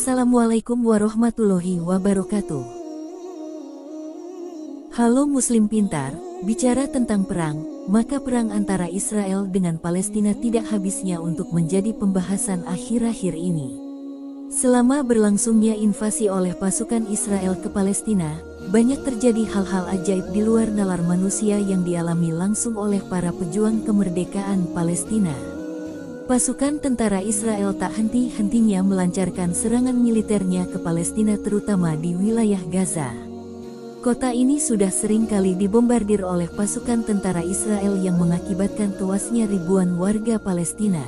Assalamualaikum warahmatullahi wabarakatuh. Halo Muslim pintar, bicara tentang perang, maka perang antara Israel dengan Palestina tidak habisnya untuk menjadi pembahasan akhir-akhir ini. Selama berlangsungnya invasi oleh pasukan Israel ke Palestina, banyak terjadi hal-hal ajaib di luar nalar manusia yang dialami langsung oleh para pejuang kemerdekaan Palestina. Pasukan tentara Israel tak henti-hentinya melancarkan serangan militernya ke Palestina terutama di wilayah Gaza. Kota ini sudah sering kali dibombardir oleh pasukan tentara Israel yang mengakibatkan tewasnya ribuan warga Palestina.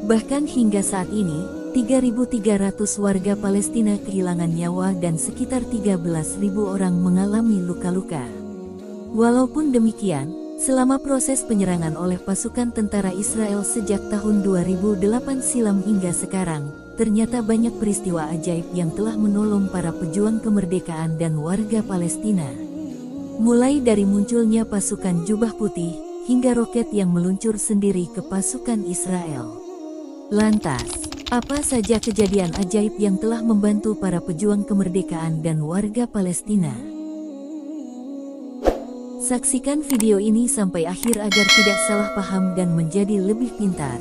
Bahkan hingga saat ini, 3.300 warga Palestina kehilangan nyawa dan sekitar 13.000 orang mengalami luka-luka. Walaupun demikian, selama proses penyerangan oleh pasukan tentara Israel sejak tahun 2008 silam hingga sekarang, ternyata banyak peristiwa ajaib yang telah menolong para pejuang kemerdekaan dan warga Palestina. Mulai dari munculnya pasukan jubah putih, hingga roket yang meluncur sendiri ke pasukan Israel. Lantas, apa saja kejadian ajaib yang telah membantu para pejuang kemerdekaan dan warga Palestina? Saksikan video ini sampai akhir agar tidak salah paham dan menjadi lebih pintar.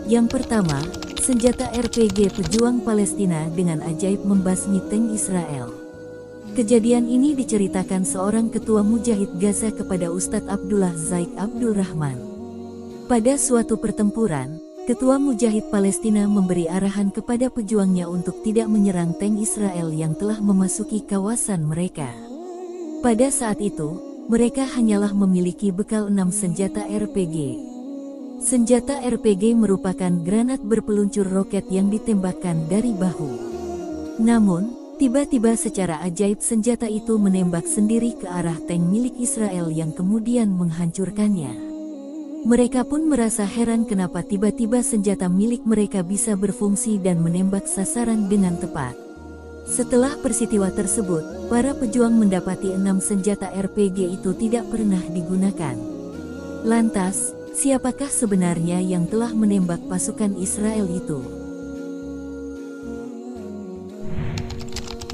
Yang pertama, senjata RPG pejuang Palestina dengan ajaib membasmi tank Israel. Kejadian ini diceritakan seorang ketua Mujahid Gaza kepada Ustadz Abdullah Zaid Abdul Rahman. Pada suatu pertempuran, Ketua Mujahid Palestina memberi arahan kepada pejuangnya untuk tidak menyerang tank Israel yang telah memasuki kawasan mereka. Pada saat itu, mereka hanyalah memiliki bekal 6 senjata RPG. Senjata RPG merupakan granat berpeluncur roket yang ditembakkan dari bahu. Namun, tiba-tiba secara ajaib senjata itu menembak sendiri ke arah tank milik Israel yang kemudian menghancurkannya. Mereka pun merasa heran kenapa tiba-tiba senjata milik mereka bisa berfungsi dan menembak sasaran dengan tepat. Setelah peristiwa tersebut, para pejuang mendapati 6 senjata RPG itu tidak pernah digunakan. Lantas, siapakah sebenarnya yang telah menembak pasukan Israel itu?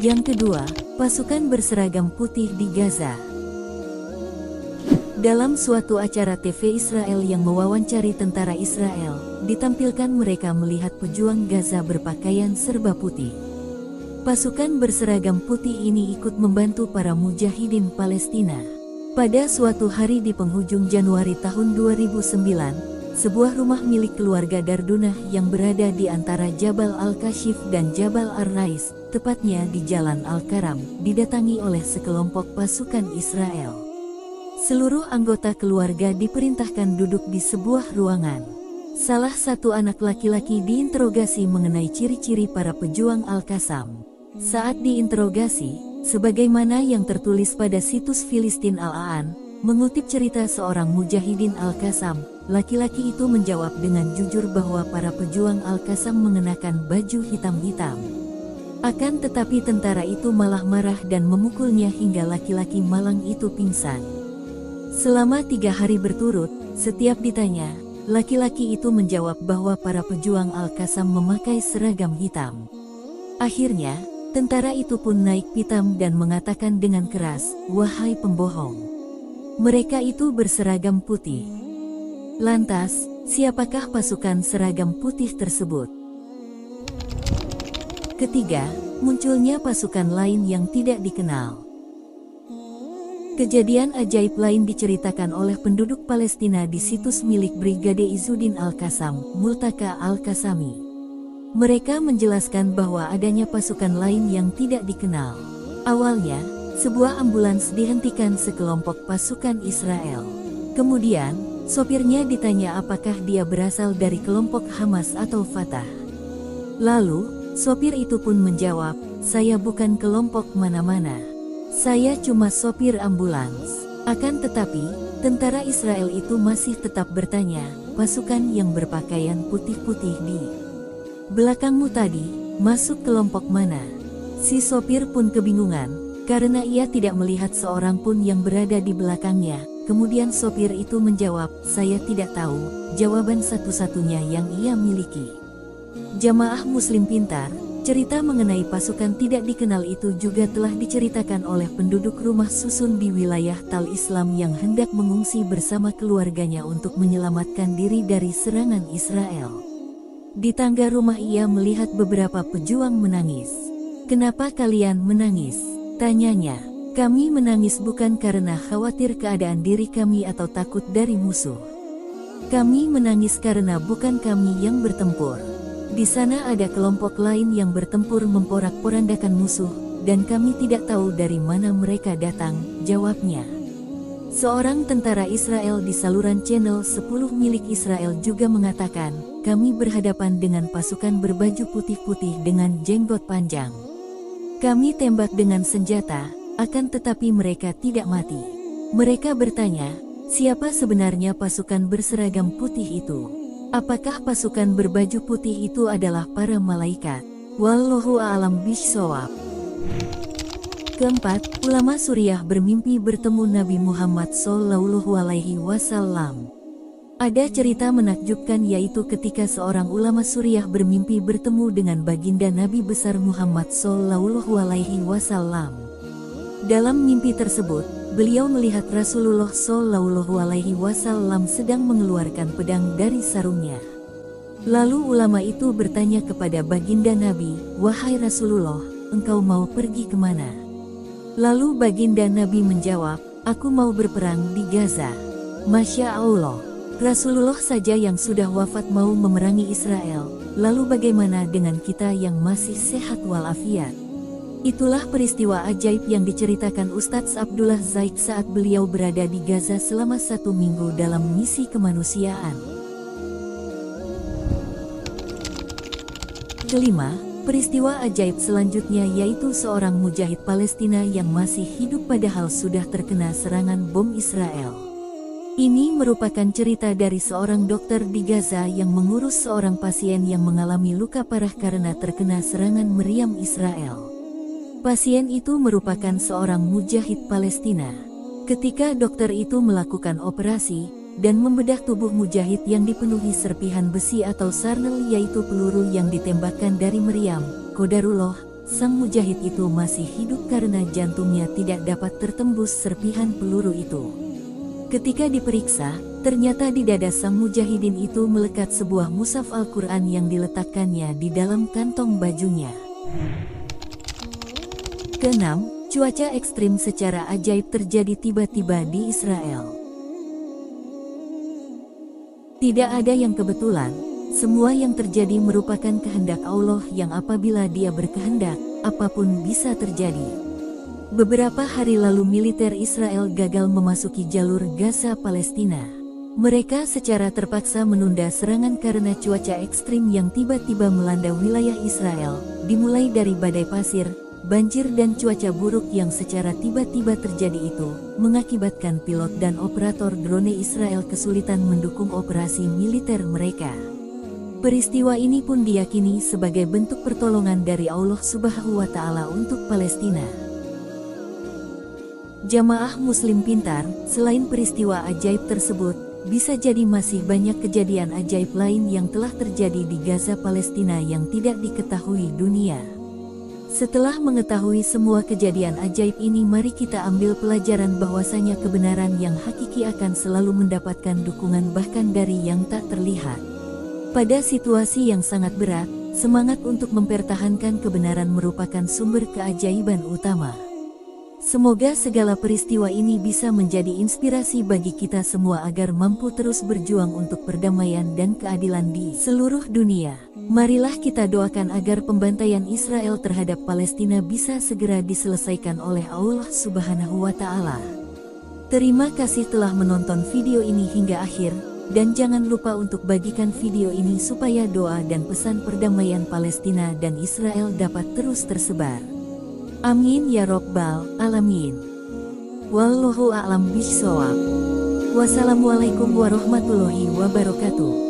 Yang kedua, pasukan berseragam putih di Gaza. Dalam suatu acara TV Israel yang mewawancari tentara Israel, ditampilkan mereka melihat pejuang Gaza berpakaian serba putih. Pasukan berseragam putih ini ikut membantu para mujahidin Palestina. Pada suatu hari di penghujung Januari tahun 2009, sebuah rumah milik keluarga Dardunah yang berada di antara Jabal Al-Kashif dan Jabal Ar-Rais, tepatnya di Jalan Al-Karam, didatangi oleh sekelompok pasukan Israel. Seluruh anggota keluarga diperintahkan duduk di sebuah ruangan. Salah satu anak laki-laki diinterogasi mengenai ciri-ciri para pejuang Al-Qassam. Saat diinterogasi, sebagaimana yang tertulis pada situs Filistin Al-Aan, mengutip cerita seorang mujahidin Al-Qassam, laki-laki itu menjawab dengan jujur bahwa para pejuang Al-Qassam mengenakan baju hitam-hitam. Akan tetapi tentara itu malah marah dan memukulnya hingga laki-laki malang itu pingsan. Selama 3 hari berturut, setiap ditanya, laki-laki itu menjawab bahwa para pejuang Al-Qassam memakai seragam hitam. Akhirnya, tentara itu pun naik pitam dan mengatakan dengan keras, "Wahai pembohong, mereka itu berseragam putih." Lantas, siapakah pasukan seragam putih tersebut? Ketiga, munculnya pasukan lain yang tidak dikenal. Kejadian ajaib lain diceritakan oleh penduduk Palestina di situs milik Brigade Izzuddin Al-Qassam, Multaka Al-Qassami. Mereka menjelaskan bahwa adanya pasukan lain yang tidak dikenal. Awalnya, sebuah ambulans dihentikan sekelompok pasukan Israel. Kemudian, sopirnya ditanya apakah dia berasal dari kelompok Hamas atau Fatah. Lalu, sopir itu pun menjawab, "Saya bukan kelompok mana-mana. Saya cuma sopir ambulans." Akan tetapi, tentara Israel itu masih tetap bertanya, "Pasukan yang berpakaian putih-putih di belakangmu tadi, masuk kelompok mana?" Si sopir pun kebingungan, karena ia tidak melihat seorang pun yang berada di belakangnya. Kemudian sopir itu menjawab, "Saya tidak tahu," jawaban satu-satunya yang ia miliki. Jamaah Muslim pintar, cerita mengenai pasukan tidak dikenal itu juga telah diceritakan oleh penduduk rumah susun di wilayah Tal Islam yang hendak mengungsi bersama keluarganya untuk menyelamatkan diri dari serangan Israel. Di tangga rumah ia melihat beberapa pejuang menangis. "Kenapa kalian menangis?" tanyanya. "Kami menangis bukan karena khawatir keadaan diri kami atau takut dari musuh. Kami menangis karena bukan kami yang bertempur. Di sana ada kelompok lain yang bertempur memporak-porandakan musuh, dan kami tidak tahu dari mana mereka datang," jawabnya. Seorang tentara Israel di saluran channel 10 milik Israel juga mengatakan, "Kami berhadapan dengan pasukan berbaju putih-putih dengan jenggot panjang. Kami tembak dengan senjata, akan tetapi mereka tidak mati." Mereka bertanya, siapa sebenarnya pasukan berseragam putih itu? Apakah pasukan berbaju putih itu adalah para malaikat? Wallahu a'lam bishshawab. Keempat, ulama Suriah bermimpi bertemu Nabi Muhammad SAW. Ada cerita menakjubkan yaitu ketika seorang ulama Suriah bermimpi bertemu dengan baginda Nabi besar Muhammad SAW. Dalam mimpi tersebut, beliau melihat Rasulullah SAW sedang mengeluarkan pedang dari sarungnya. Lalu ulama itu bertanya kepada baginda Nabi, "Wahai Rasulullah, engkau mau pergi kemana?" Lalu baginda Nabi menjawab, "Aku mau berperang di Gaza." Masya Allah. Rasulullah saja yang sudah wafat mau memerangi Israel, lalu bagaimana dengan kita yang masih sehat walafiat? Itulah peristiwa ajaib yang diceritakan Ustadz Abdullah Zaid saat beliau berada di Gaza selama 1 minggu dalam misi kemanusiaan. Kelima, peristiwa ajaib selanjutnya yaitu seorang mujahid Palestina yang masih hidup padahal sudah terkena serangan bom Israel. Ini merupakan cerita dari seorang dokter di Gaza yang mengurus seorang pasien yang mengalami luka parah karena terkena serangan meriam Israel. Pasien itu merupakan seorang mujahid Palestina. Ketika dokter itu melakukan operasi dan membedah tubuh mujahid yang dipenuhi serpihan besi atau sarnel yaitu peluru yang ditembakkan dari meriam, qadarullah, sang mujahid itu masih hidup karena jantungnya tidak dapat tertembus serpihan peluru itu. Ketika diperiksa, ternyata di dada sang mujahidin itu melekat sebuah mushaf Al-Quran yang diletakkannya di dalam kantong bajunya. Keenam, cuaca ekstrim secara ajaib terjadi tiba-tiba di Israel. Tidak ada yang kebetulan, semua yang terjadi merupakan kehendak Allah yang apabila Dia berkehendak, apapun bisa terjadi. Beberapa hari lalu militer Israel gagal memasuki jalur Gaza Palestina. Mereka secara terpaksa menunda serangan karena cuaca ekstrim yang tiba-tiba melanda wilayah Israel, dimulai dari badai pasir, banjir dan cuaca buruk yang secara tiba-tiba terjadi itu, mengakibatkan pilot dan operator drone Israel kesulitan mendukung operasi militer mereka. Peristiwa ini pun diyakini sebagai bentuk pertolongan dari Allah Subhanahu wa Ta'ala untuk Palestina. Jamaah Muslim pintar, selain peristiwa ajaib tersebut, bisa jadi masih banyak kejadian ajaib lain yang telah terjadi di Gaza Palestina yang tidak diketahui dunia. Setelah mengetahui semua kejadian ajaib ini, mari kita ambil pelajaran bahwasanya kebenaran yang hakiki akan selalu mendapatkan dukungan bahkan dari yang tak terlihat. Pada situasi yang sangat berat, semangat untuk mempertahankan kebenaran merupakan sumber keajaiban utama. Semoga segala peristiwa ini bisa menjadi inspirasi bagi kita semua agar mampu terus berjuang untuk perdamaian dan keadilan di seluruh dunia. Marilah kita doakan agar pembantaian Israel terhadap Palestina bisa segera diselesaikan oleh Allah Subhanahu wa Ta'ala. Terima kasih telah menonton video ini hingga akhir, dan jangan lupa untuk bagikan video ini supaya doa dan pesan perdamaian Palestina dan Israel dapat terus tersebar. Amin ya Rabbal Alamin. Wallahu a'lam bishshawab. Wassalamualaikum warahmatullahi wabarakatuh.